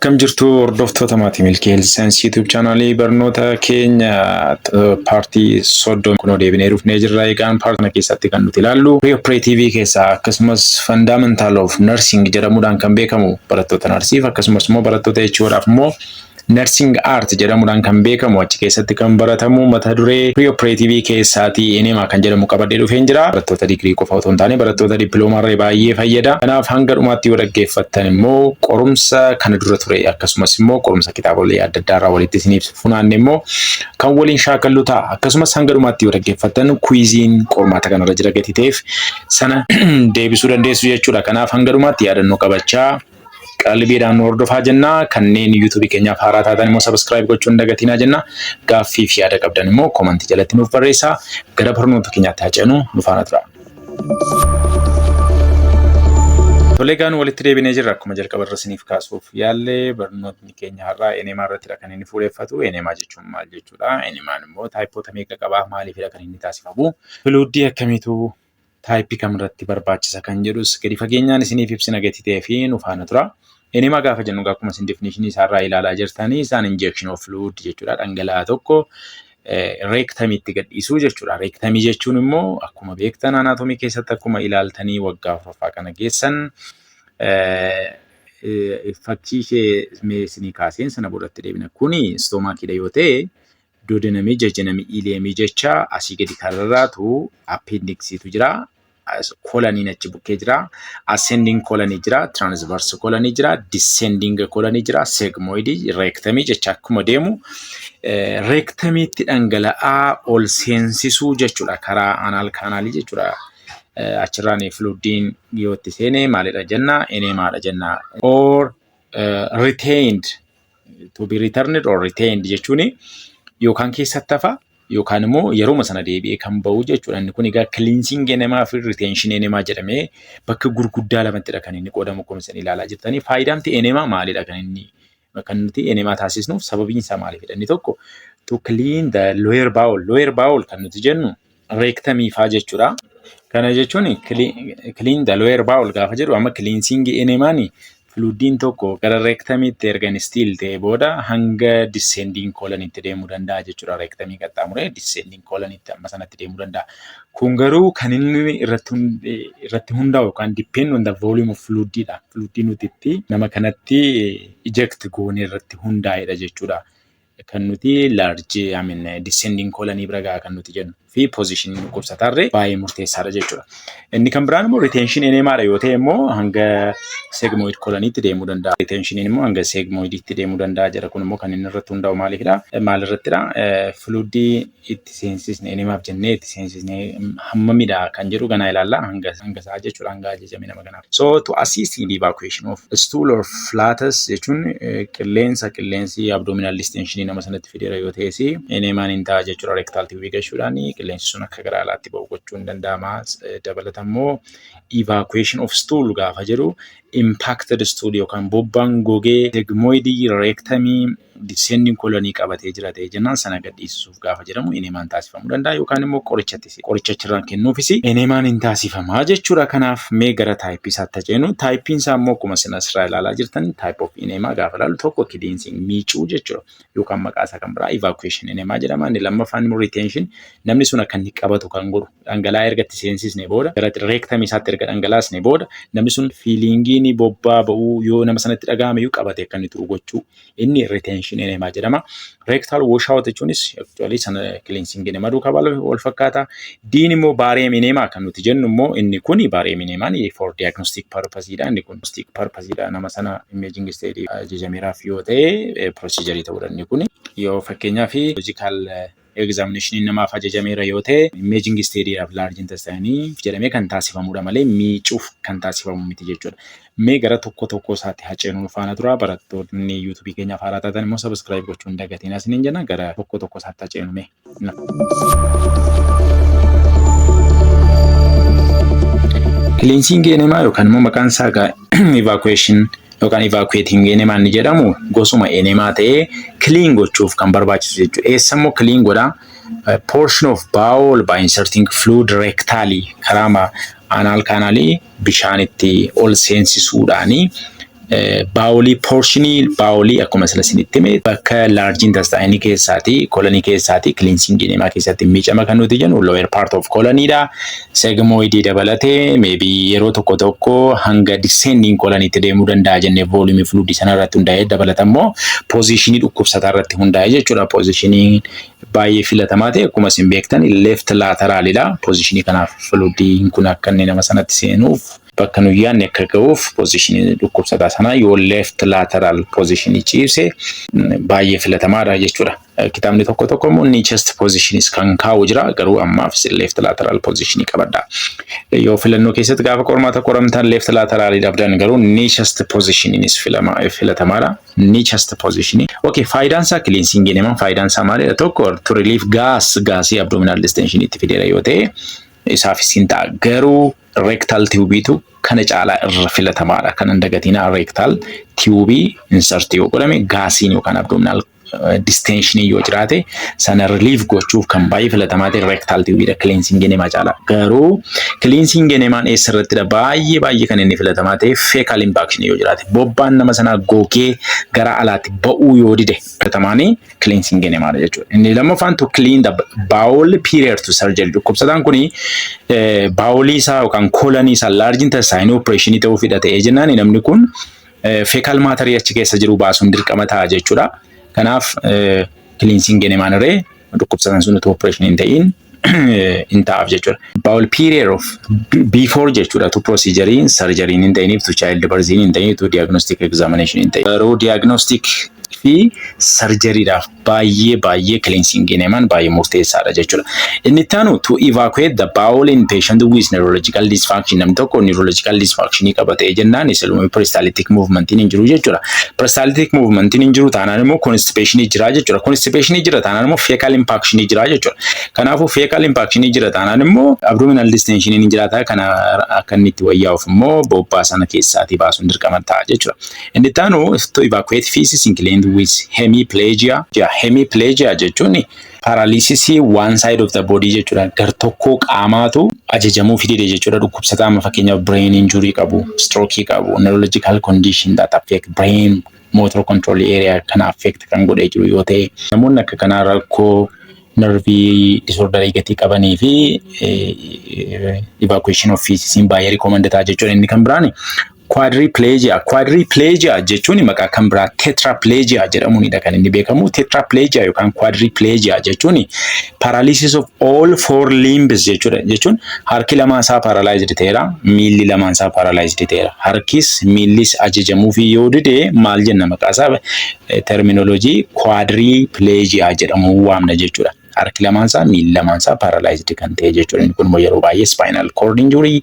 Akkam jirtu hordoftoota maatii Milkii Health Science YouTube chaanalii barnoota keenya paartii soddoma kunoo deebinee dhufnee jirra. Egaan paartii kana keessatti kan nuti ilaallu Pre-Operative keessaa akkasumas Fundamental of Nursing jedhamuudhaan kan beekamu barattoota narsiif akkasumas immoo barattoota jechuudhaaf immoo Nursing Art jedhamuudhaan kan beekamu achi keessatti kan baratamu mata duree Pre-Operative keessaatii enema kan jedhamu qabadhee dhufeen jira. Barattoota digirii qofa otoo hin taane barattoota dippiloomaarra baay'ee fayyada. Kanaaf hanga dhumaatti yoo dhaggeeffattan immoo qorumsa kana dura ture akkasumas immoo qorumsa kitaabolee adda addaa irraa walitti isiniif funaanne immoo kan waliin shaakallu ta'a. Akkasumas hanga dhumaatti yoo dhaggeeffattan kuiziin qormaata kanarra jira gatii ta'eef sana deebisuu dandeessu jechuudha. Kanaaf hanga dhumaatti yaadannoo qabachaa qalbiidhaan hordofaa jenna. Kanneen YouTube keenyaaf haaraa taatan immoo subscribe gochuun dagatinaa jenna. Gaaffii fi yaada qabdan immoo komentii jalatti nuuf barreessaa. Gara barnoota keenyaatti haa ceenu nu faana tura. Toleegaan walitti deebinee jirra akkuma jalqaba irra isiniif kaasuuf yaallee barnootni keenya har'aa enemaa irrattidha kan inni fuudheffatu. Enemaa jechuun maal jechuudha? Enemaan immoo taayipoota meeqa qaba? Maaliifidha kan inni taasifamu? Filuuddii akkamiitu taayipii kamirratti barbaachisa kan jedhus gadi fageenyaan isiniif ibsina gatii ta'ee fi nu faana tura. Enema gaafa jennu akkuma isin definition isaarraa ilaalaa jirtanii isaan injection of fluid jechuudha. Dhangala'aa tokko reektamiitti gadhiisuu jechuudha. Reektamii jechuun immoo akkuma beektan anaatomii keessatti akkuma ilaaltanii waggaa afuraffaa kana geessan fakkii ishee isinii kaaseen sana boodatti deebina. Kuni stoomaakidha yoo ta'e duodenamii, jejjenamii, ileemii jecha asii gadi kararraatu appendiksiitu jira. Kolaniin achi bukkee jira. Ascending kolanii jira. Transverse kolanii jira. Descending kolanii jira. Sigmoidii, reektamii jecha akkuma deemu reektamiitti dhangala'aa ol seensisuu jechuudha. Karaa anaal kaanaalii jechuudha. Achirraan fluidiin yoo itti seene maalidha jenna? Enemaadha jenna. Or retained, to be returned or retained jechuuni yookaan keessatti hafa yookaan immoo yeroo sana deebi'ee kan ba'u jechuudha. Inni kun egaa cleansing enemaa fi retention enemaa jedhamee bakka gurguddaa lamattidha kan inni qoodamu akkuma isin ilaalaa jirtanii. Faayidaan enemaa maalidha kan nuti enemaa taasisnuuf sababiin isaa maalifidha? Inni tokko to clean the lower bowel. Lower bowel kan nuti jennu reektamii faa jechuudha. Kana jechuun clean the lower bowel gaafa jedhu amma cleansing enemaani fluidiin tokko gara reektamiitti erga instiil ta'e booda hanga descending colonitti deemuu danda'a jechuudha. Reektamii qaxxaamuree descending colonitti amma sanatti deemuu danda'a. Kun garuu kan inni irratti hundaa'u yookaan depend on the volume of fluididha. Fluidii nuti itti nama kanatti eject goonee irratti hundaa'edha jechuudha. Kan nuti large descending colony bira gahaa kan nuti jennu fi position dhukkubsataarree baay'ee murteessaadha jechuudha. Inni kan biraan immoo retention enemaadha yoo ta'e immoo hanga sigmoid colonytti deemuu danda'a. Retention immoo hanga sigmoiditti deemuu danda'a jedha. Kun immoo kan inni irratti hundaa'u maalifidha? Maalirrattidha? Fluidii itti seensisne enemaaf jennee itti seensisne hammamidha kan jedhu ganaa ilaalla. Hanga isaa jechuudha. Hanga ajajame nama kanaaf. So to assist in the evacuation of stool or flatus jechuun qilleensi abdominal distension nama sanatti fideera yoo ta'es enemaan hin ta'a jechuudha. Rectal tube gashuudhaan qilleensi sun akka gara alaatti ba'u gochuun danda'ama. Dabalata immoo evacuation of stool gaafa jedhu impacted stool yookaan bobbaan gogee sigmoidii, reektamii, descending colony qabatee jira ta'e jennaan sana gadhiisuuf gaafa jedhamu enemaan taasifamuu danda'a yookaan immoo qoricha achirraan kennuufis enemaan hin taasifamaa jechuudha. Kanaaf mee gara taayippii isaatti ceenu. Taayippiin isaa immoo akkuma isin asirraa ilaalaa jirtan type of enemaa gaafa ilaallu tokko cleansing miicuu jechuudha yookaan maqaa isaa kan biraa evacuation enemaa jedhama. Inni lammaffaan immoo retention namni sun akka inni qabatu kan godhu dhangala'aa erga itti seensisne booda gara reektamii isaatti erga dhangalaasne booda namni sun fiilingiin bobbaa ba'uu yoo nama sanatti dhagahame iyyuu qabate akka inni turu gochuu inni retention enemaa jedhama. Rectal washout jechuunis actually sana cleansing enemaa duukaa wal fakkaata. Diin immoo barium enemaa kan nuti jennu immoo inni kuni barium enemaan for diagnostic purposeidha. Inni kun diagnostic purposeidha. Nama sana imaging study ajajameeraaf yoo ta'e procedure ta'uu danda'a. Inni kuni yoo fakkeenyaaf logical examination namaaf ajajameera yoo ta'e imaging study'aaf large intestine jedhamee kan taasifamudha malee miicuuf kan taasifamu miti jechuudha. Mee gara tokko isaatti haa ceenu faana tura. Barattoonni YouTube keenyaaf haaraa taatan immoo subscribe gochuun dagatiin asiniin jenna. Gara tokko isaatti haa ceenu mee. Cleansing enemaa yookaan immoo maqaan isaa evacuation yookaan evacuating enemaa ni jedhamu gosuma enemaa ta'ee clean gochuuf kan barbaachisu jechuudha. Eessammoo clean godha? Portion of bowel by inserting fluid rectally karaa anal kaanaalii bishaan itti ol seensisuudhaani baawolii porshinii baawolii akkuma sila isinitti hime bakka large intestine keessaati colony keessaati cleansing enemaa keessatti miicama kan nuti jennu lower part of colony dha. Sigmoid dabalatee maybe yeroo tokko hanga descending colony itti deemuu danda'a jennee volume fluid sana irratti hundaa'ee dabalatammoo positionii dhukkubsataa irratti hundaa'ee jechuudha. Positionii baay'ee filatamaa ta'e akkuma isin beektan left lateral dha. Positionii kanaaf fluidiin kun akka inni nama sanatti seenuuf bakka nuyi yaadne akka ga'uuf positionii dhukkubsataa sana yoo left lateral positionii ciibse baay'ee filatamaadha jechuudha. Kitaabni tokko immoo knee chest positionis kan kaa'u jira garuu ammaaf left lateral positionii qabadha. Yoo filannoo keessatti gaafa qormaata qoramtan left lateral dhabdan garuu knee chest positionis filatamaadha. Knee chest positionii. Okay, faayidaan isaa cleansing enemaa faayidaan isaa maalidha? Tokko to relieve gaasii abdominal distension itti fideera yoo ta'e isaafis hin ta'a garuu rectal tube kana caalaa irra filatamaadha. Kan dagatina rectal tube insert yoo godhame gaasiin yookaan abdominal distension yoo jiraate sana relief gochuuf kan baay'ee filatamaa ta'e rectal tube cleansing enemaa caalaa. Garuu cleansing enemaan eessarrattidha baay'ee kan inni filatamaa ta'e fecal impaction yoo jiraate bobbaan nama sanaa gogee gara alaatti ba'uu yoo dide filatamaanii cleansing enemaadha jechuudha. Inni lammaffaan to clean the bowel prior to surgery. Dhukkubsataan kuni bowelii isaa yookaan colony isaa large intestine operation ta'uu fidhatee jennaan namni kun fecal matter achi keessa jiru baasuun dirqama ta'a jechuudha. Kanaaf cleansing enemaan irree dhukkubsataan sun operation hin ta'in in ta'aaf jechuudha. Bowel period of before jechuudha to procedure surgery hin ta'iniif to child birth hin ta'iniif to diagnostic examination hin ta'in. Garuu diagnostic fi surgeryidhaaf baay'ee cleansing enemaan baay'ee murteessaadha jechuudha. Inni ittaanu to evacuate the bowel in patient with neurological dysfunction. Namni tokko neurological dysfunction qabatee jennaan isaluma peristaltic movement hin jiru jechuudha. Peristaltic movement hin jiru taanaan immoo constipation jira jechuudha. Constipation jira taanaan immoo fecal impaction jira jechuudha. Kanaafuu fecal impaction jira taanaan immoo abdominal distension hin jiraata. Kana akka inni itti wayyaa'uuf immoo bobbaa sana keessaatii baasuun dirqama ta'a jechuudha. Inni ittaanu to evacuate feces including with hemiplegia. Hemiplegia jechuun paralysis one side of the body jechuudha. Gar tokko qaamaatu ajajamuu fidee jechuudha. Dhukkubsataa amma fakkeenyaaf brain injury qabu, stroke qabu, neurological condition that affect brain motor control area kana affect kan godhee jiru yoo ta'e namoonni akka kanaa rakkoo nervii disorder gatii qabanii fi evacuation of feces baay'ee recommended jechuudha. Inni kan biraan quadriplegia jechuun maqaa kan biraa tetraplegia jedhamuunidha kan inni beekamu. Tetraplegia yookaan quadriplegia jechuun paralysis of all four limbs jechuudha. Jechuun harki lamaan isaa paralyzed ta'eera, miilli lamaan isaa paralyzed ta'eera. Harkis miillis ajajamuu fi yoo dide maal jenna maqaa isaa terminology quadriplegia jedhamu waamna jechuudha. Harki lamaan isaa miilli lamaan isaa paralyzed kan ta'e jechuudha. Inni kun immoo yeroo baay'ee spinal cord injury,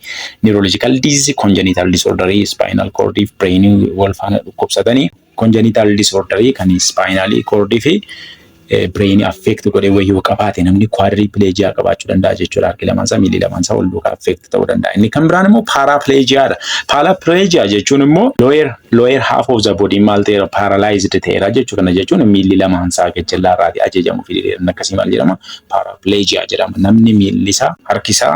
neurological disease, congenital disorder, spinal cord brain wal faana dhukkubsatanii congenital disorder kan spinal cord fi brain affect godhee wayyoo qabaate namni quadriplegia qabaachuu danda'a jechuudha. Harki lamaan isaa miilli lamaan isaa wal duukaa affect ta'uu danda'a. Inni kan biraan immoo paraplegia dha. Paraplegia jechuun immoo lower half of the body maal ta'eera paralyzed ta'eera jechuudha. Kana jechuun miilli lamaan isaa gajjallaa irraati ajajamu fidee akkasii maal jedhama paraplegia jedhama. Namni miilli isaa harki isaa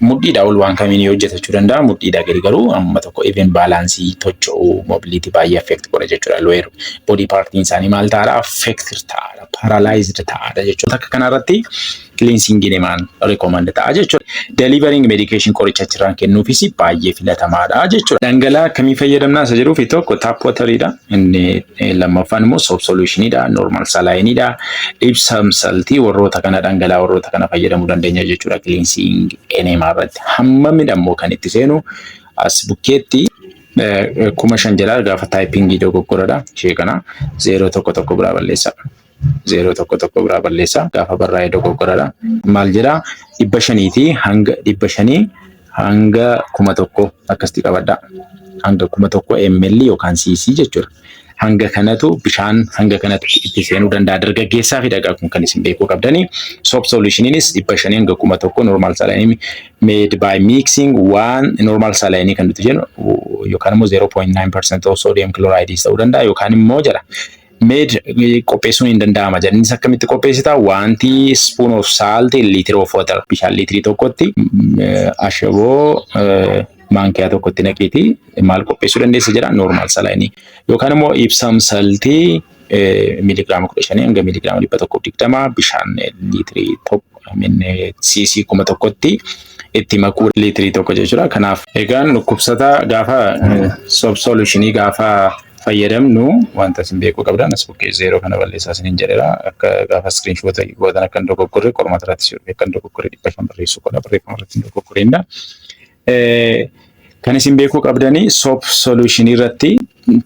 mudhiidhaa ol waan kamiin hojjetachuu danda'a. Mudhiidhaa gadi garuu amma tokko even baalaansii tocho'uu mobility baay'ee affect godha jechuudha. Lower body partiin isaanii maal ta'aadha affect ta'aadha. Paralyzed ta'aadha jechuudha. Akka kanarratti cleansing enemaan recommend ta'a jechuudha. Delivering medication qoricha achirraan kennuufis baay'ee filatamaadha jechuudha. Dhangala'aa akkamii fayyadamnaa isa jedhuuf tokko tap wateridha. Inni lammaffaan immoo soap solutionidha, normal salinidha, Epsom saltii warroota kana dhangala'aa warroota kana fayyadamuu dandeenya jechuudha. Cleansing enemaa irratti hammamidha immoo kan itti seenu as bukkeetti 5,000 jala gaafa taayipingii dogoggoradha. Ishee kana 011 biraa balleessa. 011 biraa balleessa gaafa barraa'ee dogoggoradha. Maal jedha 500 hanga 500 hanga 1,000 akkasitti qabadha. Hanga 1,000 ml yookaan cc jechuudha. Hanga kanatu bishaan hanga kanatu itti seenuu danda'a. Dargaggeessaa fi dhagaa kun kan isin beekuu qabdanii. Soap solutioninis 500 hanga 1,000 normal saline made by mixing one normal saline kan nuti jennu yookaan immoo 0.9% of sodium chloride ta'uu danda'a yookaan immoo jedha. Made qopheessuun hin danda'ama jedha. Innis akkamitti qopheessita? 1 teaspoon of salt in liter of water. Bishaan liitirii tokkotti ashaboo maankiyaa tokkotti naqeeti maal qopheessuu dandeessa jedha normal salayinii yookaan immoo ibsam saltii miligiraama 15 hanga miligiraama 120 bishaan liitirii tokko cc 1000tti itti makuu liitirii tokko jechuudha. Kanaaf egaan dhukkubsataa gaafa solutionii gaafa fayyadamnu wanta isin beekuu qabdan as bukkee 0 kana balleessaa isiniin jedheera akka gaafa screenshot gootan akka dogoggorre qormaata irratti sirrii akka dogoggorre 500 barreessuu qaba barreeffama irratti dogoggorreenda. Kan isin beekuu qabdanii soap solution irratti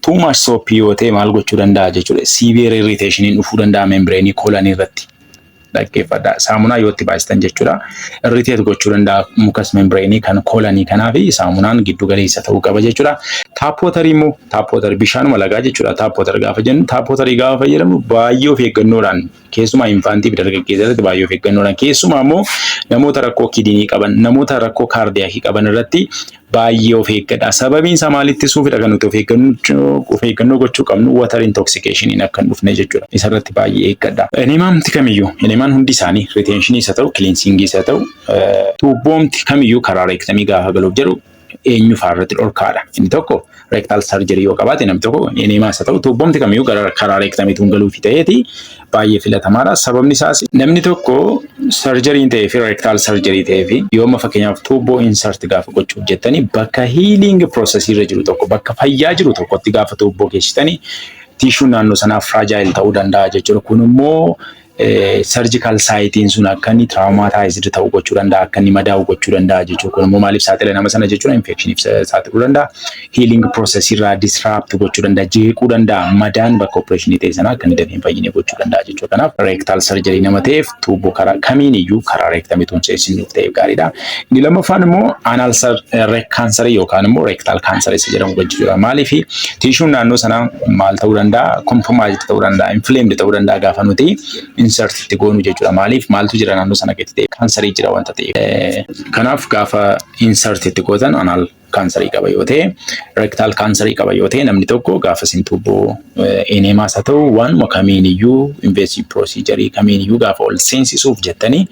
too much soap yoo ta'e maal gochuu danda'a jechuudha. Severe irritation dhufuu danda'a membrane colon irratti. Dhaggeeffadha. Saamunaa yoo itti baasitan jechuudha. Irritate gochuu danda'a mukas membrane kan colon kanaafi saamunaan giddu galeessa ta'uu qaba jechuudha. Tap water immoo tap water bishaanuma lagaa jechuudha. Tap water gaafa jennu tap water gaafa fayyadamnu baay'ee of eeggannoodhaan keessumaa infantii fi dargaggeessatti baay'ee of eeggannoodhaan keessumaa immoo namoota rakkoo kidinii qaban namoota rakkoo kaardiyaakii qaban irratti baay'ee of eeggadha. Sababiin isaa maalitti suufidha kan nuti of eeggannoo gochuu qabnu water intoxication akka hin dhufne jechuudha. Isarratti baay'ee eeggadha. Eneemaamti kamiyyuu eneemaan hundi isaanii retention isa ta'u cleansing isa ta'u tuubboomti kamiyyuu karaa reektamii gaafa galuuf jedhu eenyu faarratti dhorkaadha. Inni tokko rectal surgery yoo qabaate namni tokko eneemaa isa ta'u tuubboomti kamiyyuu karaa reektamiituun galuufi ta'eeti baay'ee filatamaadha. Sababni isaas namni tokko surgery ta'ee fi rectal surgery ta'ee fi yooma fakkeenyaaf tuubboo insert gaafa gochuuf jettanii bakka healing process irra jiru tokko bakka fayyaa jiru tokkotti gaafa tuubboo keessitanii tissue naannoo sanaa fragile ta'uu danda'a jechuudha. Kun immoo surgical site sun akka inni traumatized ta'uu gochuu danda'a akka inni madaa'uu gochuu danda'a jechuudha. Kun immoo maaliif saaxila nama sana jechuudha infectioniif saaxiluu danda'a. Healing process irraa disrupt gochuu danda'a jeequu danda'a madaan bakka operation ta'e sana akka inni dafee hin fayyine gochuu danda'a jechuudha. Kanaaf rectal surgery nama ta'eef tuubboo karaa kamiin iyyuu karaa reektamituun seesinuuf ta'e gaariidha. Inni lammaffaan immoo anal cancer yookaan immoo rectal cancer isa jedhamu jechuudha. Maaliif tissue naannoo sanaa maal ta'uu danda'a compromised ta'uu danda'a inflamed ta'uu danda'a gaafa nuti insert itti goonu jechuudha. Maaliif maaltu jira naannoo sana keessatti kaansarii jira wanta ta'eef. Kanaaf gaafa insert itti gootan anal kaansarii qaba yoo ta'e rectal kaansarii qaba yoo ta'e namni tokko gaafa sin tuubboo eneemaas haa ta'u waanuma kamiin iyyuu invasive procedure kamiin iyyuu gaafa ol seensisuuf jettanii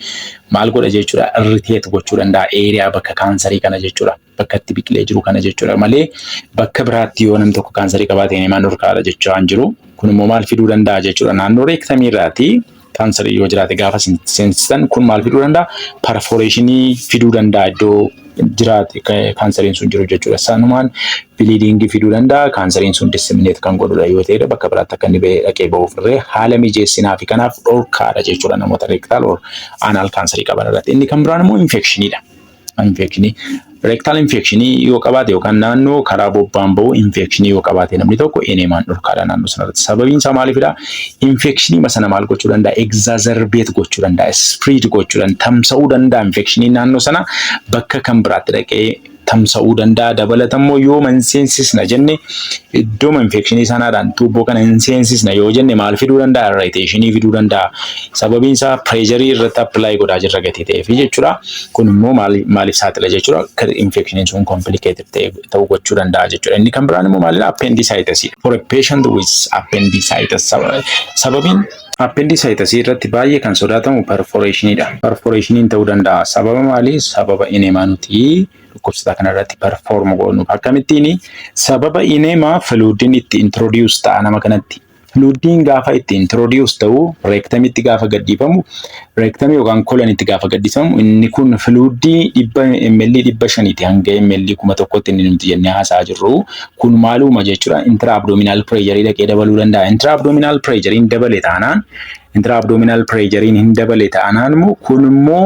maal godha jechuudha irritate gochuu danda'a area bakka kaansarii kana jechuudha. Bakka itti biqilee jiru kana jechuudha malee bakka biraatti yoo namni tokko kaansarii qabaate eneemaan dhorkaadha jechaa hin jiru. Kun immoo maal fiduu danda'a jechuudha naannoo reektamii irraati. Kaansarii yoo jiraate gaafa seensisan kun maal fiduu danda'a? Perforationii fiduu danda'a iddoo jiraate kaansariin sun jiru jechuudha. Sanumaan bleeding fiduu danda'a. Kaansariin sun disseminate kan godhudha yoo ta'e bakka biraatti akka inni dhaqee bahuuf irree haala mijeessinaa fi kanaaf dhorkaadha jechuudha namoota rectal or anal kaansarii qaban irratti. Inni kan biraan immoo infectioniidha. Infectionii rectal infectionii yoo qabaate yookaan naannoo karaa bobbaan bahu infectionii yoo qabaate namni tokko eneemaan dhorkaadha naannoo sanarratti. Sababiin isaa maaliifidha? Infectionii masana maal gochuu danda'a? Exacerbate gochuu danda'a, spread gochuu danda'a, tamsa'uu danda'a infectionii naannoo sana bakka kan biraatti dhaqee tamsa'uu danda'a. Dabalatammoo yoo manseensisna jenne iddoo infectionii sanaadhaan tuubboo kana inseensisna yoo jenne maal fiduu danda'a? Irritationii fiduu danda'a. Sababiin isaa pressure irratti apply godhaa jirra gatii ta'eef jechuudha. Kun immoo maaliif saaxila jechuudha? Infection sun complicated ta'uu gochuu danda'a jechuudha. Inni kan biraan immoo maalidha? Appendicitis. For a patient with appendicitis sababiin appendicitis irratti baay'ee kan sodaatamu perforationidha. Perforationiin ta'uu danda'a. Sababa maali? Sababa eneemaa nuti dhukkubsataa kanarratti perform goonu. Akkamittiin sababa eneemaa fluidiin itti introduce ta'a nama kanatti. Fluidiin gaafa itti introduce ta'u reektamitti gaafa gadhiifamu reektamii yookaan kolonitti gaafa gadhiifamu inni kun fluidii 100 ml 500 hanga ml 1000tti inni nuti jennee haasaa jirru kun maaluma jechuudha intra abdominal pressure dhaqee dabaluu danda'a. Intra abdominal pressure in dabale taanaan intra abdominal pressure in dabale taanaan kun immoo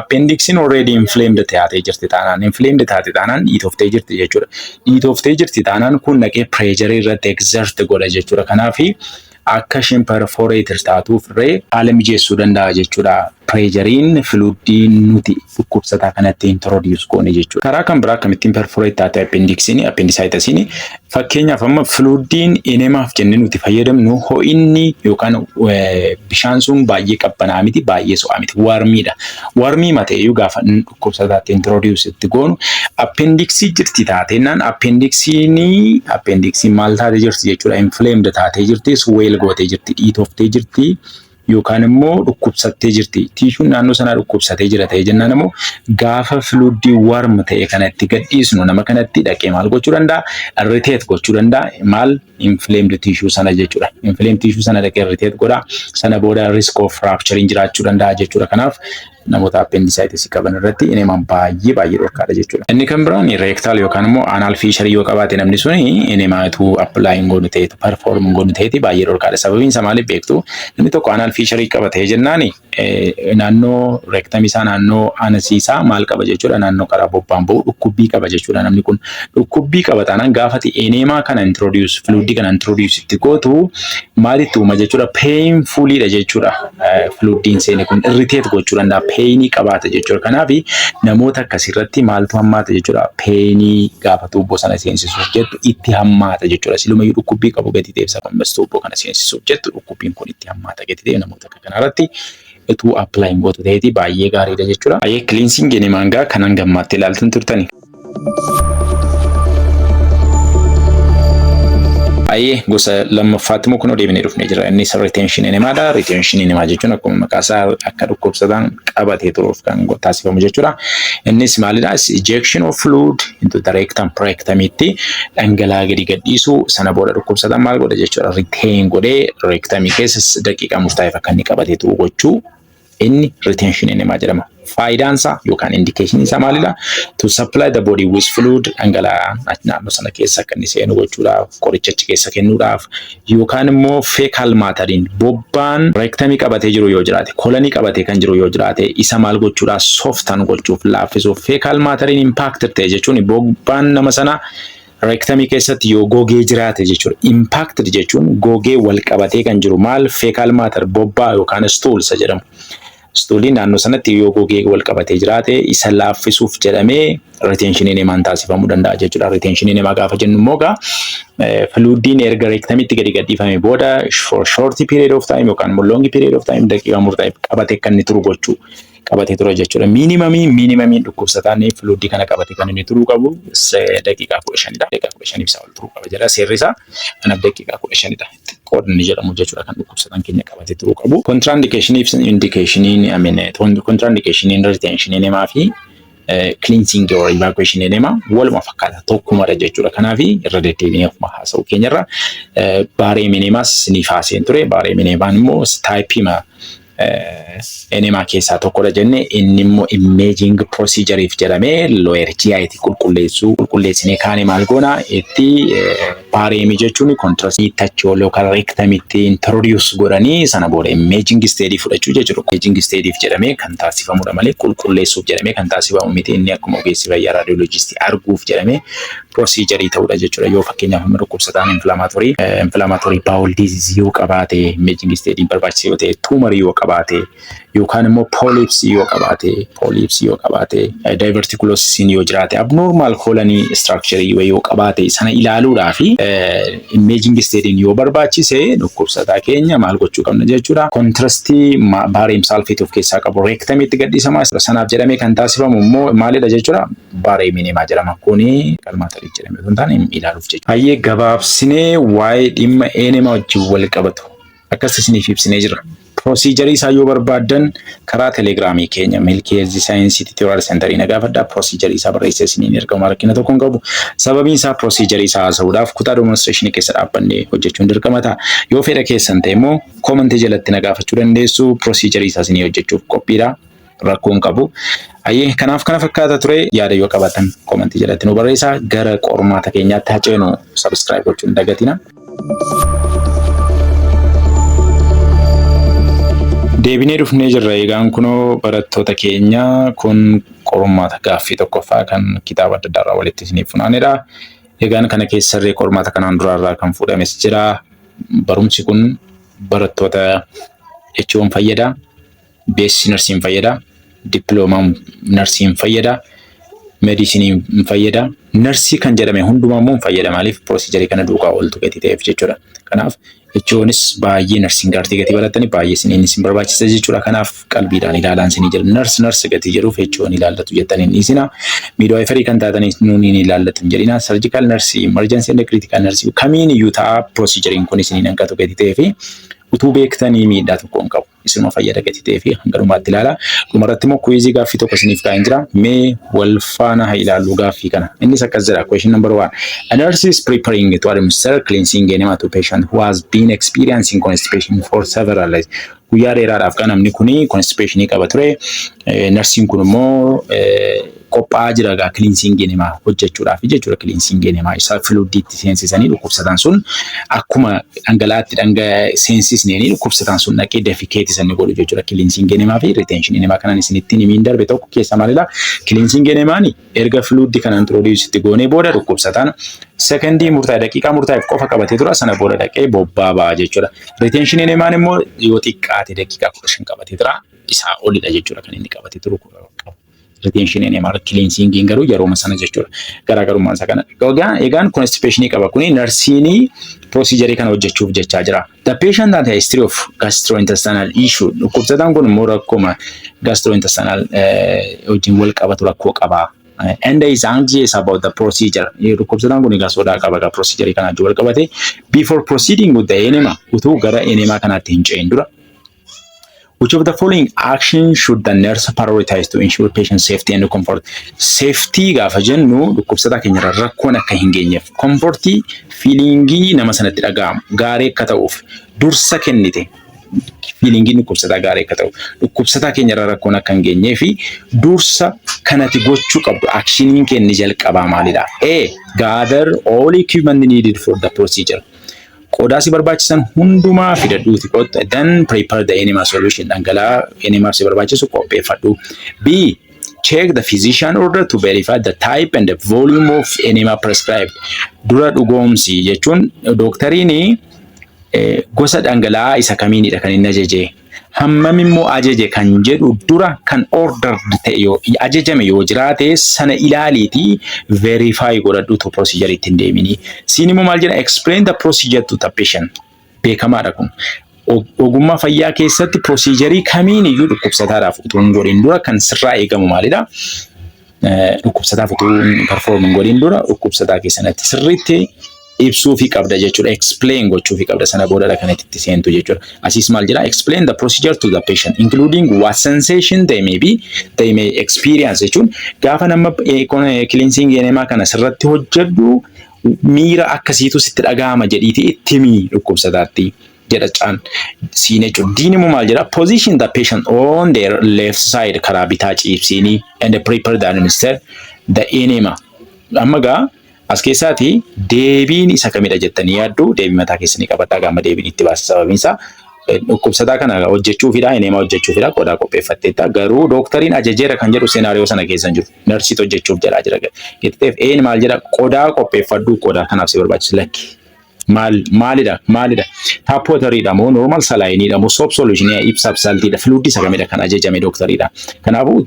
appendixin already inflamed taatee jirti taanaan inflamed taate taanaan dhiitoftee jirti jechuudha. Dhiitoftee jirti taanaan kun dhaqee pressure irratti exert godha jechuudha. Kanaaf akka isheen perforated taatuuf irree haala mijeessuu danda'a jechuudha. Pressurein fluidiin nuti dhukkubsataa kanatti introduce goone jechuudha. Karaa kan biraa akkamittiin perforate taate appendicitisini fakkeenyaaf amma fluidiin enemaaf jennee nuti fayyadamnu ho'inni yookaan bishaan sun baay'ee qabbanaa'aa miti baay'ee so'aa miti warmiidha. Warmii mateeyyuu gaafa dhukkubsataatti introduce itti goonu appendixii jirti taateenaan appendixiin maal taatee jirti jechuudha inflamed taatee jirti swell gootee jirti dhiitoftee jirti yookaan immoo dhukkubsattee jirti. Tiishuun naannoo sanaa dhukkubsatee jira ta'e jennaan immoo gaafa fluidii warm ta'e kanatti gadhiisnu nama kanatti dhaqee maal gochuu danda'a? Irritate gochuu danda'a. Maal inflamed tissue sana jechuudha. Inflamed tissue sana dhaqee irritate godha. Sana booda risk of fracturing jiraachuu danda'a jechuudha. Kanaaf namoota appendicitis qaban irratti enemaan baay'ee dhorkaadha jechuudha. Inni kan biraan rectal yookaan immoo anal fissure yoo qabaate namni suni enemaatu applying godhu ta'etu perform godhu ta'eeti baay'ee dhorkaadha. Sababiin isaa maaliif beektu? Namni tokko anal fissure qabatee jennaan naannoo rectum isaa naannoo anasii isaa maal qaba jechuudha. Naannoo karaa bobbaan ba'u dhukkubbii qaba jechuudha. Namni kun dhukkubbii qaba taanaan gaafati enemaa kana introduce fluidii kana introduce itti gootu maalitti uuma jechuudha. Painfulidha jechuudha. Fluidiin seene kun irritate gochuu danda'a. Painii qabaata jechuudha. Kanaaf namoota akkasirratti maaltu hammaata jechuudha. Painii gaafa tuubboo sana seensisuuf jettu itti hammaata jechuudha. Silumayyuu dhukkubbii qabu gadi ta'eef sababas tuubboo kana seensisuuf jettu dhukkubbiin kun itti hammaata gadi ta'e namoota akka kanarratti ituu applying gootu ta'eeti baay'ee gaariidha jechuudha. Baay'ee cleansing enemaa kanan gammaatti ilaaltan turtani. Baay'ee gosa lammaffaatti immoo kun deebinee dhufnee jira. Innis retention enemaadha. Retention enemaa jechuun akkuma maqaa isaa akka dhukkubsataan qabatee turuuf kan taasifamu jechuudha. Innis maalidha? Ejection of fluid into the rectum rectumitti dhangala'aa gadi gadhiisu sana booda dhukkubsataan maal godha jechuudha. Retain godhee rectumii keessa daqiiqaa murtaa'eef akka inni qabatee turu gochuu inni retention enemaa jedhama. Faayidaan isaa yookaan indication isaa maalidha? To supply the body with fluid dhangala'aa naannoo sana keessa akka inni seenu gochuudhaaf qoricha achi keessa kennuudhaaf yookaan immoo fecal matteriin bobbaan rectumii qabatee jiru yoo jiraate kolonii qabatee kan jiru yoo jiraate isa maal gochuudhaaf softan gochuuf laaffisuuf fecal matteriin impacted ta'e jechuun bobbaan nama sana rectumii keessatti yoo gogee jiraate jechuudha. Impacted jechuun gogee wal qabatee kan jiru maal fecal matter bobbaa yookaan stool isa jedhamu. Stooliin naannoo sanatti yoo gogee wal qabatee jiraate isa laaffisuuf jedhamee retention enemaan taasifamuu danda'a jechuudha. Retention enemaa gaafa jennu immoo fluidiin erga rectumitti gadi gadhiifame booda for short period of time yookaan long period of time daqiiqaa murtaa'eef qabatee kan inni turu gochuu qabatee tura jechuudha. Minimamiin dhukkubsataan fluidii kana qabatee kan inni turuu qabu daqiiqaa 15dha. Daqiiqaa 15 isaa ol turuu qaba jedha seerri isaa. Kanaaf daqiiqaa 15dha. Qoodni jedhamu jechuudha kan dhukkubsataan keenya qabatee turuu qabu. Contraindication retention enemaa fi cleansing or evacuation enemaa waluma fakkaata tokkumadha jechuudha. Kanaaf irra deddeebiin ofuma haasa'u keenyarra baareem enemaas ni faaseen ture. Baareem enemaan immoo taayipii enemaa keessaa tokkodha jenne inni immoo imaging procedureif jedhamee lower GI'ti qulqulleessinee kaane maal goona itti baareemii jechuun contrastii tachoo yookaan rectumitti introduce godhanii sana booda imaging stage fudhachuu jechuudha. Imaging stage jedhamee kan taasifamudha malee qulqulleessuuf jedhamee kan taasifamu miti. Inni akkuma ogeessi fayyaa raadiyooloojiistii arguuf jedhamee procedure ta'udha jechuudha. Yoo fakkeenyaaf dhukkubsataan inflammatory bowel disease yoo qabaate imaging stage barbaachisa yoo ta'e tumor yoo qabaate yookaan immoo polyps yoo qabaate diverticulosis yoo jiraate abnormal colony structure yoo qabaate sana ilaaluudhaaf imaging stage yoo barbaachise dhukkubsataa keenya maal gochuu qabna jechuudha. Contrastii barium sulfate of keessaa qabu rectumitti gadhiisama. Sanaaf jedhamee kan taasifamu immoo maalidha jechuudha. Barium enemaa jedhama. Kuni qalmaatarii jedhamee osoo hin taane ilaaluuf jechuudha. Baay'ee gabaabsinee waa'ee dhimma enemaa wajjin wal qabatu akkas isiniif ibsinee jira. Procedure isaa yoo barbaadan karaa telegiraamii keenya Milkii Health Science Tutorial Center ina gaafadhaa. Procedure isaa barreessee isiniin ergamu rakkina tokko hin qabu. Sababiin isaa procedure isaa haasa'uudhaaf kutaa demonstration keessa dhaabbannee hojjechuun dirqama ta'a. Yoo fedha keessan ta'e immoo comment jalatti na gaafachuu dandeessu. Procedure isaa isinii hojjechuuf qophiidha. Rakkoo hin qabu. Kanaaf kana fakkaata ture. Yaada yoo qabaatan comment jalatti nu barreessaa. Gara qormaata keenyaatti haa ceenu. Subscribe gochuun dagatina. Deebinee dhufnee jirra. Egaan kunoo barattoota keenya kun qormaata gaaffii tokkoffaa kan kitaaba adda addaa irraa walitti isiniif funaanedha. Egaan kana keessarree qormaata kanaan duraarraa kan fuudhames jira. Barumsi kun barattoota HO'n fayyada, BSc Narsiin fayyada, Dippiloomaa Narsiin fayyada, Meedisiniin fayyada. Narsii kan jedhame hundumaa immoo fayyada. Maaliif procedure kana duukaa ooltu gati ta'eef jechuudha. Kanaaf HO'nis baay'ee narsiin gaartii gati baratanii baay'ee isiniinis hin barbaachisa jechuudha. Kanaaf qalbiidhaan ilaalaan isinii jira. Nars gati jedhuuf HO'n ilaallatu jettanii hin dhiisina. Midwifery kan taatanii nuuni hin ilaallatu hin jedhina. Surgical nursii, emergency and critical nursii kamiin iyyuu ta'a proceduriin kun isiniin hanqatu gati ta'eef utuu beektanii miidhaa tokko hin qabu. Isinuma fayyada gati ta'ee fi hangalumaatti ilaala. Dhumarratti immoo kuizii gaaffii tokko isiniif kaa'een jira. Mee wal faana haa ilaallu gaaffii kana. Innis akkas jedha. Question number 1. A nurse is preparing to administer cleansing enema to patient who has been experiencing constipation for several days. Guyyaa dheeraadhaaf kan namni kuni constipation qaba ture. Narsiin kun immoo qophaa'aa jira gaa cleansing enema hojjechuudhaaf jechuudha. Cleansing enema isa fluidiitti seensisanii dhukkubsataan sun akkuma dhangalaatti seensisneeni dhukkubsataan sun dhaqee defecate sanni godhu jechuudha. Cleansing enema fi retention enema kanan isinitti himiin darbe tokko keessa maalidha. Cleansing enemaani erga fluidii kana introduce itti goonee booda dhukkubsataan secondii murtaa'e daqiiqaa murtaa'eef qofa qabatee tura sana booda dhaqee bobbaa ba'a jechuudha. Retention enemaan immoo yoo xiqqaate daqiiqaa 15 qabatee tura isaa olidha jechuudha kan inni qabatee turu. Retention enema cleansing garuu yeroo sana jechuudha. Garaagarummaan isaa kana. Egaan constipation qaba kuni narsiini procedure kana hojjechuuf jechaa jira. The patient has a history of gastrointestinal issue. Dhukkubsataan kun immoo rakkoo gastrointestinal wajjin wal qabatu rakkoo qaba. And is anxious about the procedure. Dhukkubsataan kun egaa sodaa qaba procedure kana wajjin wal qabate. Before proceeding with the enema, utuu gara enema kanaatti hin ce'in dura. Which of the following actions should the nurse prioritize to ensure patient safety and comfort? Safety gaafa jennu dhukkubsataa keenya rakkoon akka hin geenyeef comfortii feelingii nama sanatti dhaga'amu gaarii akka ta'uuf dursa kennite feelingii dhukkubsataa gaarii akka ta'u dhukkubsataa keenya rakkoon akka hin geenyee fi dursa kanatti gochuu qabdu actioniin kenni jalqabaa maalidha? A. Gather all equipment needed for the procedure. Qodaa si barbaachisan hundumaa fidadhuuti qotta. Then prepare the enema solution. Dhangala'aa enema si barbaachisu qopheeffadhu. B. Check the physician order to verify the type and the volume of enema prescribed. Dura dhugoomsi jechuun dooktariin gosa dhangala'aa isa kamiinidha kan inni ajaje. Hammam immoo ajaje kan jedhu dura kan order ta'e yoo ajajame yoo jiraate sana ilaaliiti verify godhadhu to procedure ittiin deemini. Siin immoo maal jedha explain the procedure to the patient. Beekamaadha kun. Ogummaa fayyaa keessatti procedure kamiin iyyuu dhukkubsataadhaaf utuu hin godhin dura kan sirraa eegamu maalidha? Dhukkubsataaf utuu perform hin godhin dura dhukkubsataa keessatti sirriitti ibsuu fi qabda jechuudha. Explain gochuu fi qabda sana booda kanatti itti seentu jechuudha. Asiis maal jedha explain the procedure to the patient including what sensation they may experience jechuun gaafa nama cleansing enema kana sirratti hojjedhu miira akkasiitu sitti dhaga'ama jedhiiti itti himi dhukkubsataatti jedha caan siin jechuudha. Diin immoo maal jedha position the patient on their left side karaa bitaa ciibsiini and prepare the administer the enema. Amma gaa as keessaati deebiin isa kamidha jettanii yaaddu deebii mataa keessanii qabataa gama deebiin itti baasa sababiin isaa dhukkubsataa kana hojjechuufidha enema hojjechuufidha qodaa qopheeffatteetta garuu dooktariin ajajeera kan jedhu seenaariyoo sana keessa hin jiru narsiitu hojjechuuf jedhaa jira jettee een maal jedha qodaa qopheeffadhu qodaa kanaaf si barbaachisu lakki maalidha taapooteriidha moo normal salaayiniidha moo soap solutionii ibsaaf saltiidha fluidii isa kamidha kan ajajame dooktariidha. Kanaafuu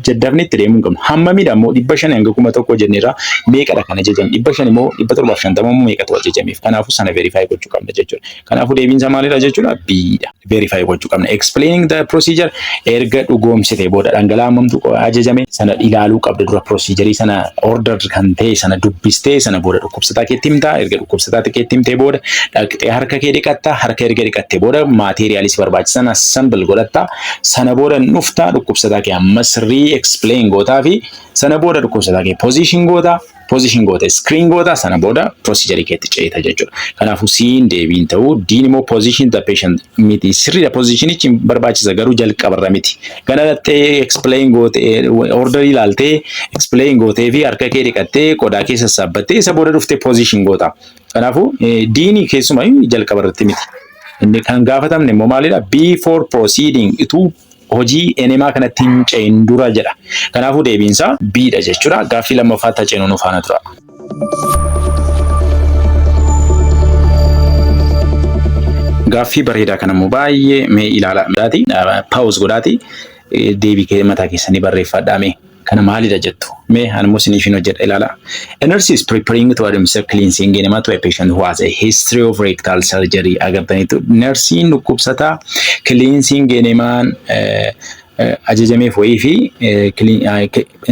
jaddafni itti deemuu hin qabnu hammamidha moo 500 hanga 1000 jenneerra meeqadha kan ajajame 500 moo 750 moo meeqatu ajajameef kanaafuu sana verify gochuu qabna jechuudha. Kanaafuu deebiin isaa maalidha jechuudha biidha verify gochuu qabna. Explaining the procedure erga dhugoomsite booda dhangala'aa hammamtu ajajame sana ilaaluu qabda dura procedure sana order kan ta'e sana dubbistee sana booda dhukkubsataa keetti himtaa erga dhukkubsataa keetti himtee booda dhaqxee harka kee dhiqatta harka erga dhiqattee booda maateriaalis barbaachisan assemble godhatta sana booda dhufta dhukkubsataa kee ammas re-explain gootaa fi sana booda dhukkubsataa kee position goota screen goota sana booda procedure keetti ceeta jechuudha. Kanaafuu siin deebiin ta'uu diin immoo position the patient miti sirriidha positionichi barbaachisa garuu jalqabarra miti. Ganalattee explain goote order ilaaltee explain gootee fi harka kee dhiqattee qodaa keessa saabbattee isa booda dhuftee position goota. Kanaafuu diini keessumaa jalqabarratti miti. Inni kan gaafatamne immoo maalidha? Before proceeding ituu hojii enemaa kanatti hin ce'in dura jedha. Kanaafuu deebiinsaa biidha jechuudha. Gaaffii lammaffaatti haceenuu nu faana tura. Gaaffii bareedaa kana immoo baay'ee mee ilaalaa midhaati. Pause godhaati. Deebii kee mataa keessanii barreeffadhaa mee. Kana maalidha jettu? Mee anmoo isiniif hojjedha ilaala. A nurse is preparing to administer cleansing enema to a patient who has a history of rectal surgery. Agartaniitu nursiin dhukkubsataa cleansing enemaan ajajamee fo'ii fi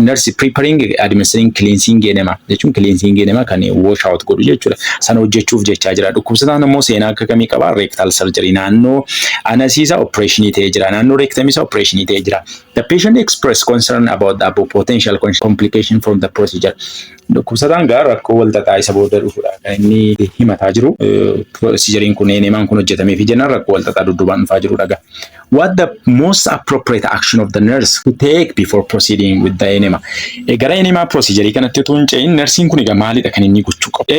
nurse preparing administering cleansing enema jechuun cleansing enema kan wash out godhu jechuudha. Sana hojjechuuf jechaa jira. Dhukkubsataan immoo seenaa akka kamii qaba? Rectal surgery naannoo anasiisa operation ta'ee jira. Naannoo rectum isa operation ta'ee jira. The patient expressed concern about the potential complication from the procedure. Dhukkubsataan gaa rakkoo walxaxaa isa booda dhufuudha. Kan inni himataa jiru proceduriin kun enemaan kun hojjetamee fi jennaan rakkoo walxaxaa dudduubaan dhufaa jiruudha. What the most appropriate action of the nurse to take before proceeding with the enema? Gara enema procedure kanatti utuu hin ce'in nursiin kun egaa maalidha kan inni gochuu qabu?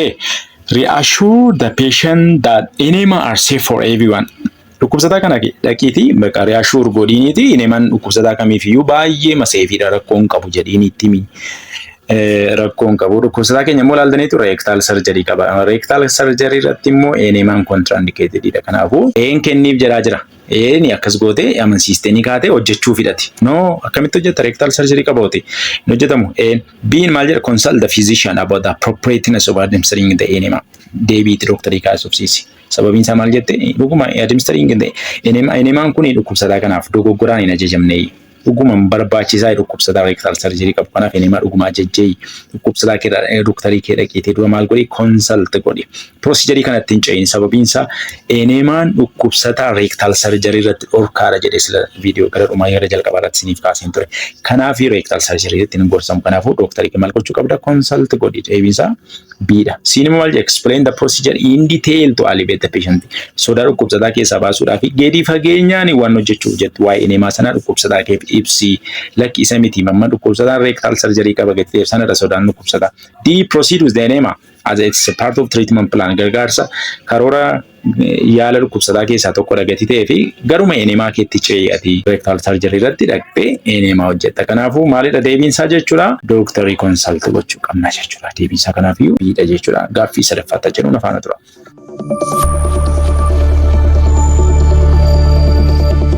Reassure the patient that enema are safe for everyone. Dhukkubsataa kana dhaqiitii bakka reassure godhiiniiti enemaan dhukkubsataa kamiifiyyuu baay'ee maseefiidha rakkoon qabu jedhiinitti mi. Rakkoon qabu dhukkubsataa keenya immoo ilaaltaniitu rectal surgery qaba. Rectal surgery irratti immoo enemaan contraindicatedidha. Kanaafuu kenniif jedhaa jira. Ni akkas gootee amansiistee kaatee hojjechuu fidhati. No, akkamitti hojjeta rectal surgery qabooti. Hin hojjetamu. Being maal jedha consult the physician about the appropriateness of administering the enema. Deebiitti dooktarii kaasofsiisi. Sababiin isaa maal jette? Dhuguma administering the enema enemaan kun dhukkubsataa kanaaf dogoggoraan hin ajajamne. Dhuguma barbaachisaa dhukkubsataa rectal surgery qabu kanaaf enema dhuguma ajajjee dhukkubsataa kee dooktarii kee dhaqeetee dura maal godhi consult godhi. Procedure kanatti hin ce'in sababiin isaa enemaan dhukkubsataa rectal surgery irratti dhorkaadha jedhee sila viidiyoo gara dhumaa yeroo jalqabaa irratti isiniif kaaseen ture. Kanaaf rectal surgery irratti hin gorsamu. Kanaafuu dooktarii kee maal gochuu qabda consult godhi. Deebiin isaa biidha. Sinima maal explain the procedure in detail to alleviate the patient. Sodaa dhukkubsataa keessaa baasuudhaaf gadi fageenyaan waan hojjechuuf jettu waa'ee enemaa sana dhukkubsataa kee ibsi lakki isa miti mamma dhukkubsataa rectal surgery qaba gateef sanadha sodaan dhukkubsataa. Proceed with the enema as it's a part of treatment plan. Gargaarsa karoora yaala dhukkubsataa keessaa tokko dhagati ta'ee fi garuma enemaa keetti ce'ati rectal surgery irratti dhaqxee enemaa hojjetta. Kanaafuu maalidha deebiin isaa jechuudha? Dooktarii consult gochuu qabna jechuudha. Deebiin isaa kanaafiyyuu biidha jechuudha. Gaaffii sadaffaatti jedhuun afaana tura.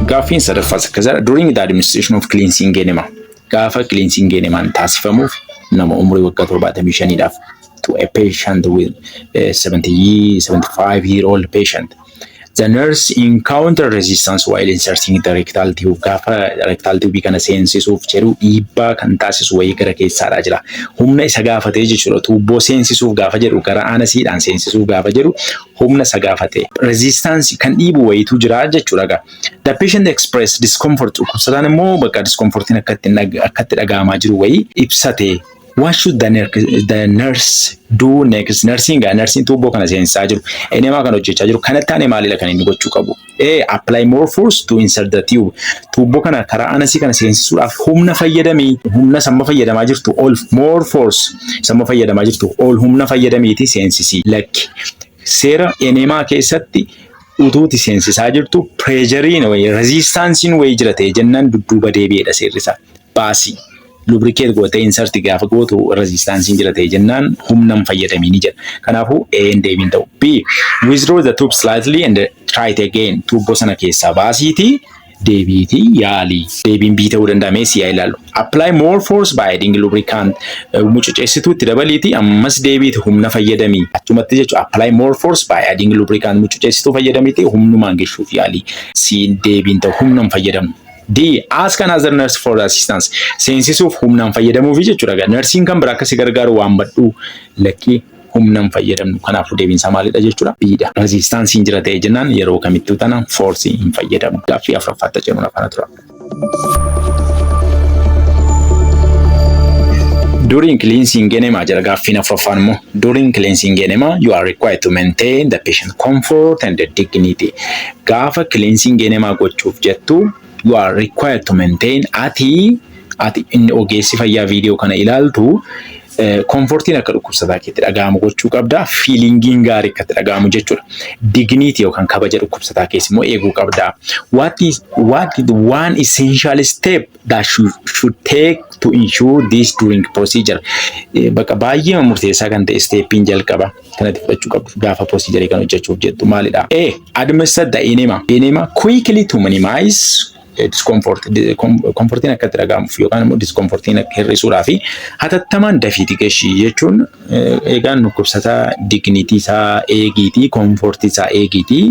Gaafiin sadaffaa akkasii during the administration of cleansing enema. Gaafa cleansing enemaan taasifamuuf nama umurii waggaa 75 to a patient with 75-year-old patient. The nurse encountered resistance while inserting the rectal tube. Gaafa rectal tube kana seensisuuf jedhu dhiibbaa kan taasisu wayii gara keessaadhaa jira. Humna isa gaafatee jechuudha. Tuubboo seensisuuf gaafa jedhu gara aanasiidhaan seensisuuf gaafa jedhu humna isa gaafatee. Resistance kan dhiibu wayiitu jira jechuudha. The patient expressed discomfort. Dhukkubsataan immoo bakka discomfortiin akkatti dhaga'amaa jiru wayii ibsate. What should the nurse do next? Nursing tuubboo kana seensisaa jiru. Enemaa kana hojjechaa jiru. Kanatti aanee maalidha kan inni gochuu qabu? Apply more force to insert the tube. Tuubboo kana karaa anasii kana seensisuudhaaf humna fayyadamii. Humna samma fayyadamaa jirtu all more force. Samma fayyadamaa jirtu all humna fayyadamiiti seensisii. Lakki seera enemaa keessatti utuuti seensisaa jirtu pressuriin wayii resistancein wayii jira ta'e jennaan dudduuba deebi'edha seerrisaa. Baasii. Lubricate gootee insert gaafa gootu resistancein jira ta'e jennaan humnan fayyadamii ni jedha. Kanaafuu deebiin ta'u. B. Withdraw the tube slightly and try it again. Tuubboo sana keessaa baasiitii deebiitii yaalii. Deebiin B ta'uu danda'a mee siyaa ilaalu. Apply more force by adding lubricant. Mucuceessituutti dabaliitii ammas deebiitii humna fayyadamii. Achumatti jechuudha apply more force by adding lubricant. Mucuceessituu fayyadamiitii humnumaan geessuuf yaalii. C. Deebiin ta'u humnan fayyadamu. D. Ask another nurse for assistance. Seensisuuf humnaan fayyadamuufi jechuudha. Nursiin kan biraa akkasii gargaaru waan badhuu lakkii humnaan fayyadamnu. Kanaafuu deebiin isaa maalidha jechuudha? Bidha. Resistancein jira ta'e jennaan yeroo kamittuu tanaan force hin fayyadamu. Gaaffii afuraffaatti jedhuun afaan tura. During cleansing enema jira gaaffiin afuraffaan immoo. During cleansing enema you are required to maintain the patient comfort and the dignity. Gaafa cleansing enema gochuuf jettu you are required to maintain ati inni ogeessi fayyaa viidiyoo kana ilaaltu comfortiin akka dhukkubsataa keetti dhaga'amu gochuu qabda. Feelingiin gaarii akka dhaga'amu jechuudha. Dignity yookaan kabaja dhukkubsataa keessa immoo eeguu qabda. What is the one essential step that should take to ensure this during procedure? Bakka baay'ee murteessaa kan ta'e steppiin jalqaba kanatti fudhachuu qabdu gaafa procedure kan hojjechuuf jettu maalidha? Administer the enema quickly to minimize komfortiin akka itti dhaga'amuuf yookaan immoo diskomfortiin akka hir'isuudhaa fi hatattamaan dafiitii geeshii jechuun egaan dhukkubsataa dignitii isaa eegiitii komfortii isaa eegiitii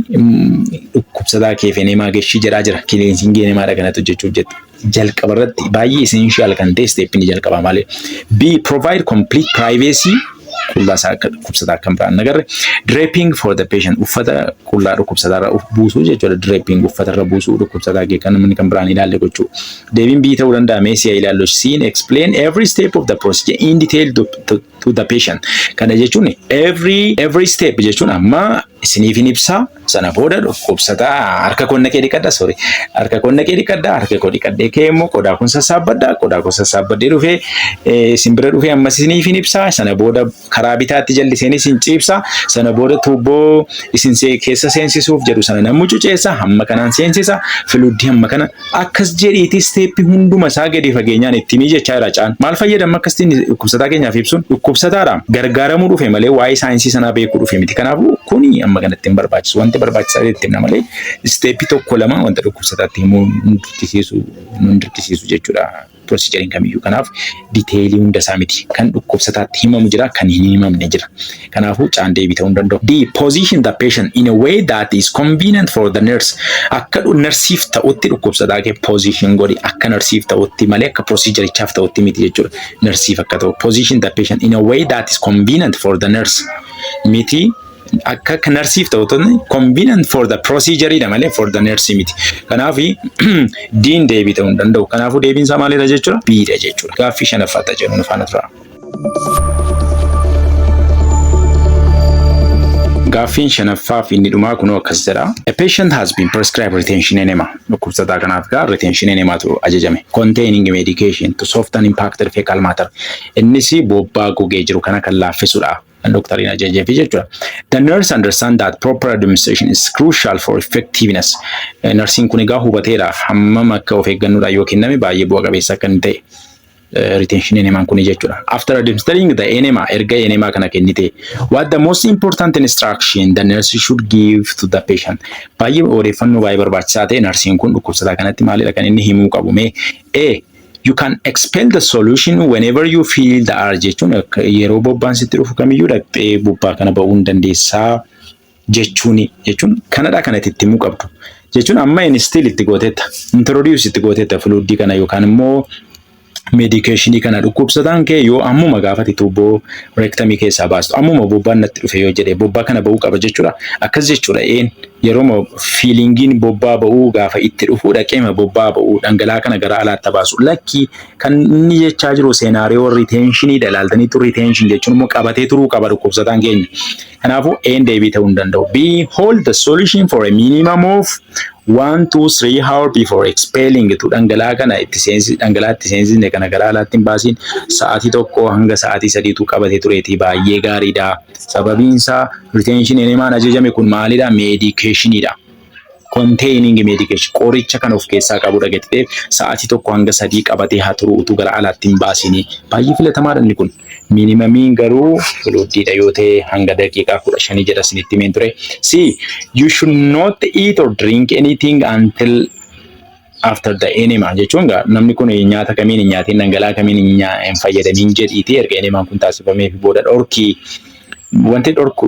dhukkubsataa keef enemaa geeshii jedhaa jira kiliinsiingii enemaadha kanatti hojjechuuf jettu. Jalqaba irratti baay'ee essential kan ta'e steepni jalqabaa malee. B. Provide complete privacy. Qullaa dhukkubsataa kan biraan nagarre. Draping for the patient. Uffata qullaa dhukkubsataa irra buusuu jechuudha. Draping uffata irra buusuu dhukkubsataa kan namni kan biraan ilaalle gochuu. Deebiin B ta'uu danda'a. Meeshaa ilaallu. C. Explain every step of the procedure in detail to the patient. Kana jechuun every step jechuun amma isiniif hin ibsaa sana booda dhukkubsataa harka koo naqee dhiqadha harka koo naqee dhiqadha harka koo dhiqadhee kee immoo qodaa kun sassaabbadha qodaa kun sassaabbadhee dhufee simbira dhufee ammas isiniif hin ibsaa sana booda karaa bitaatti jalliseen isin ciibsa sana booda tuubboo isin keessa seensisuuf jedhu sana namni cuceessa hamma kanaan seensisa filuuddii hamma kana akkas jedhiitii steeppi hunduma isaa gadi fageenyaan itti miijechaa jira caan maal fayyadama akkasiin dhukkubsataa keenyaaf ibsuun dhukkubsataadha gargaaramuu dhufe malee waa'ee saayinsii sanaa beekuu dhufe miti kanaafuu kuni amma kanatti hin barbaachisu wanti barbaachisaa itti himna malee steepii tokko lama wanta dhukkubsataatti himuu nu dirqisiisu jechuudha. Procedure kamiyyuu kanaaf detailii hunda isaa miti kan dhukkubsataatti himamu jira kan hin himamne jira kanaafuu caan deebii ta'uu danda'u. D. Position the patient in a way that is convenient for the nurse. Akka narsiif ta'utti dhukkubsataa kee position godhi akka narsiif ta'utti malee akka procedurichaaf ta'utti miti jechuudha. Narsiif akka ta'u position the patient in a way that is convenient for the nurse miti. Akka narsiif ta'utti convenient for the procedure dha malee for the nurse miti. Kanaaf diin deebii ta'uu hin danda'u. Kanaafuu deebiin isaa maalidha jechuudha? Bidha jechuudha. Gaaffii shanaffaatti jedhuun faana tura. Gaaffiin shanaffaaf inni dhumaa kunoo akkas jedha. A patient has been prescribed retention enema. Dhukkubsataa kanaaf gaa retention enemaatu ajajame. Containing medication to soften impacted fecal matter. Innis bobbaa gogee jiru kana kan laaffisuudha. Doctorina ajajeefi jechuudha. The nurse understand that proper administration is crucial for effectiveness. Narsiin kun egaa hubateera hammam akka of eeggannoodhaan yoo kenname baay'ee bu'a qabeessa akka hin ta'e. Retention enema kun jechuudha. After administering the enema erga enema kana kennite what the most important instruction the nurse should give to the patient. Baay'ee odeeffannoo baay'ee barbaachisaa ta'e narsiin kun dhukkubsataa kanatti maalidha kan inni himuu qabu mee A. You can expel the solution whenever you feel the urge jechuun yeroo bobbaan sitti dhufu kamiyyuu dhaqxee bobbaa kana ba'uu hin dandeessaa jechuun kanadha kanatti itti himuu qabdu jechuun amma instill itti gooteetta introduce itti gooteetta fluidii kana yookaan immoo medicationii kana dhukkubsataan kee yoo ammuma gaafati tuubboo rectumii keessaa baastu ammuma bobbaan natti dhufe yoo jedhee bobbaa kana ba'uu qaba jechuudha akkas jechuudha yeroo feelingiin bobbaa ba'uu gaafa itti dhufu dhaqeema bobbaa ba'uu dhangala'aa kana gara alaatti baasu lakki kan inni jechaa jiru seenaariyoo retentionii dalaaltanii tu retention jechuun immoo qabatee turuu qaba dhukkubsataan keenya kanaafuu deebii ta'uu hin danda'u. B. Hold the solution for a minimum of 1-3 hours before expelling to dhangala'aa kana itti seensisne kana gara alaatti hin baasiin sa'aatii tokko hanga sa'aatii sadiitu qabatee tureetii baay'ee gaariidha. Sababiin isaa retention enemaan ajajame kun maalidha? Medicationidha. Containing medication qoricha kan of keessaa qabudha jettee sa'aatii tokko hanga sadii qabatee haa turu utuu gara alaatti hin baasiin baay'ee filatamaadha inni kun. Minimamiin garuu fluidiidha yoo ta'e hanga daqiiqaa 15 jedha isinitti himeen ture. C. You should not eat or drink anything until after the enema jechuun namni kun nyaata kamiin hin nyaatiin dhangala'aa kamiin hin fayyadamin jedhiiti erga enemaan kun taasifamee fi booda dhorkii wanti dhorku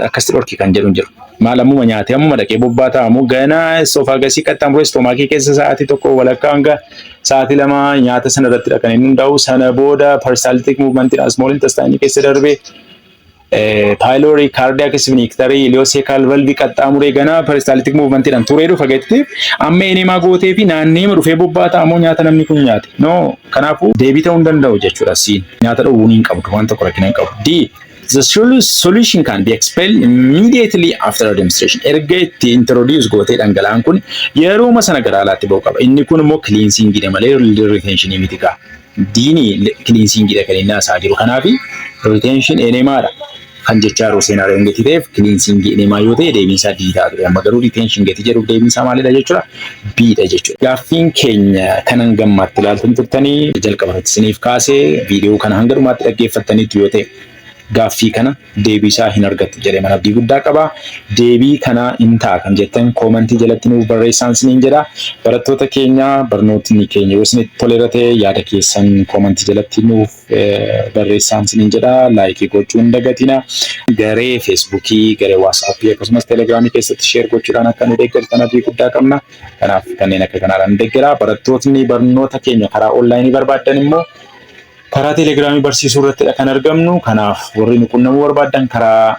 akkasitti dhorkii kan jedhu jiru. Maal ammuma nyaatee ammuma dhaqee bobbaa ta'amu ganaa esophagus qaxxaamuree istomaakii keessa sa'aatii tokko walakkaa hanga sa'aatii lama nyaata sana irratti kan inni hundaa'u sana booda peristaltic movementidha small intestine keessa darbee pylori cardiac sphincter ileocecal valve qaxxaamuree ganaa peristaltic movementidhaan turee dhufa geetti amma enemaa gootee fi naanneema dhufee bobbaa ta'amu nyaata namni kun nyaate no kanaafuu deebii ta'uu hin danda'u jechuudha siin nyaata dhowwuun hin qabdu waan tokko rakkina hin qabdu. D. The solution can be expelled immediately after administration. Erga itti introduce gootee dhangala'aan kun yeroo sana gara alaatti ba'uu qaba. Inni kun immoo cleansingidha malee retentionii miti kaa. Diini cleansingidha kan inni haasaa jiru. Kanaaf retention enemaadha. Kan jechaa jiru seenaariyoon gati ta'eef cleansing enemaa yoo ta'e deebiin isaa D ta'a ture. Amma garuu retention gati jedhuuf deebiin isaa maalidha jechuudha? Bidha jechuudha. Gaaffiin keenya kanan gammaatti ilaaltan turtanii jalqaba irratti isiniif kaasee viidiyoo kana hanga dhumaatti dhaggeeffattaniitu yoo ta'e gaaffii kana deebii isaa hin argattu jedhee mana abdii guddaa qaba. Deebii kana hin ta'a kan jettan koomentii jalatti nuuf barreessaa isiniin jedha. Barattoota keenya barnootni keenya yoo isinitti toleera ta'e yaada keessan koomentii jalatti nuuf barreessaa isiniin jedha. Laayikii gochuu hin dagatina. Garee feesbuukii, garee waatsaappii akkasumas teelegiraamii keessatti sheer gochuudhaan akka nu deeggartan abdii guddaa qabna. Kanaaf kanneen akka kanaadhaan deeggara. Barattootni barnoota keenya karaa onlaayinii barbaadan immoo karaa teelegiraamii barsiisuu irratti kan argamnu. Kanaaf warri nu qunnamuu barbaadan karaa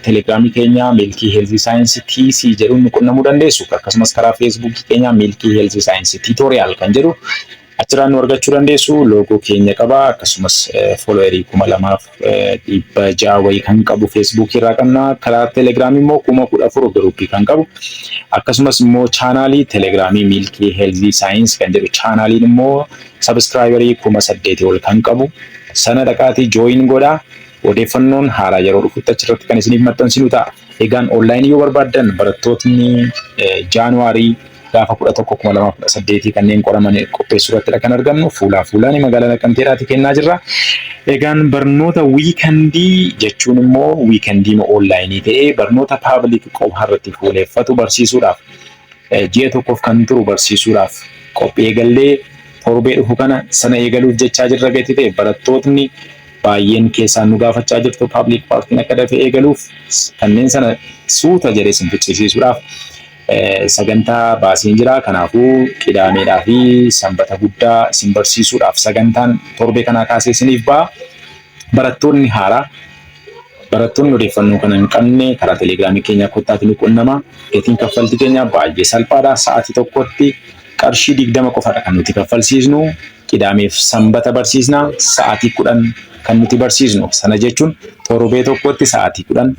teelegiraamii keenya Milkii Heelzii Saayinsii TC jedhuun nu qunnamuu dandeessu. Akkasumas karaa feesbuukii keenya Milkii Heelzii Saayinsii Tiitooriyaal kan jedhu achirraan nu argachuu dandeessu. Loogoo keenya qaba. Akkasumas foloowerii 2600 wayii kan qabu feesbuukii irraa qabna. Karaa teelegiraamii immoo 14,000 giruupii kan qabu. Akkasumas immoo chaanaalii teelegiraamii Milkii Heelzii Saayinsii kan jedhu chaanaaliin immoo sabskraayibarii 8,000 ol kan qabu. Sana dhaqaatii jooyin godhaa. Odeeffannoon haaraa yeroo dhufutti achirratti kan isiniif maxxansinu ta'a. Egaan onlaayinii yoo barbaadan barattootni Jaanuwaarii gaafa 11/2018 kanneen qoraman qopheessuu irratti kan argamnu fuulaa fuulaan magaalaa Naqamteedhaati kennaa jirra. Egaan barnoota wiikendii jechuun immoo wiikendii onlaayinii ta'ee barnoota paabliik qofa irratti fuuleeffatu barsiisuudhaaf ji'a tokkoof kan turu barsiisuudhaaf qophii eegallee torbee dhufu kana sana eegaluuf jechaa jirra gati ta'e barattootni baay'een keessaan nu gaafachaa jirtu paabliik paartiin akka dafee eegaluuf kanneen sana suuta jedhee isin fichisiisuudhaaf sagantaa baasiin jira. Kanaafuu qidaameedhaa fi sanbata guddaa isin barsiisuudhaaf sagantaan torbee kanaa kaasee isiniif ba'a. Barattoonni haaraa barattoonni odeeffannoo kana hin qabne karaa teelegiraamii keenya kottaatiin nu qunnama. Gatiin kaffaltii keenya baay'ee salphaadha. Sa'aatii tokkotti qarshii 20 qofaadha kan nuti kaffalsiisnu. Qidaameef sanbata barsiisna. Sa'aatii 10 kan nuti barsiisnu. Sana jechuun torbee tokkotti sa'aatii 10,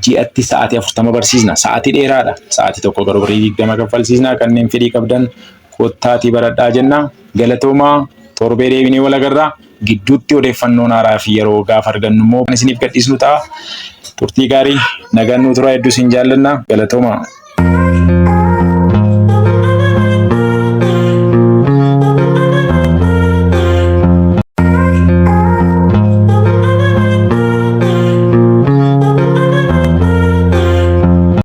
ji'atti sa'aatii 40 barsiisna. Sa'aatii dheeraadha. Sa'aatii tokko garuu birrii 20 kaffalsiisna. Kanneen fedhii qabdan kottaatii baradhaa jenna. Galatoomaa torbee deebinee wal agarra. Gidduutti odeeffannoon haaraa fi yeroo gaafa argannu immoo kan isiniif gadhiisnu ta'a. Turtii gaarii nagaan nu tura hedduu isin jaallanna. Galatoomaa.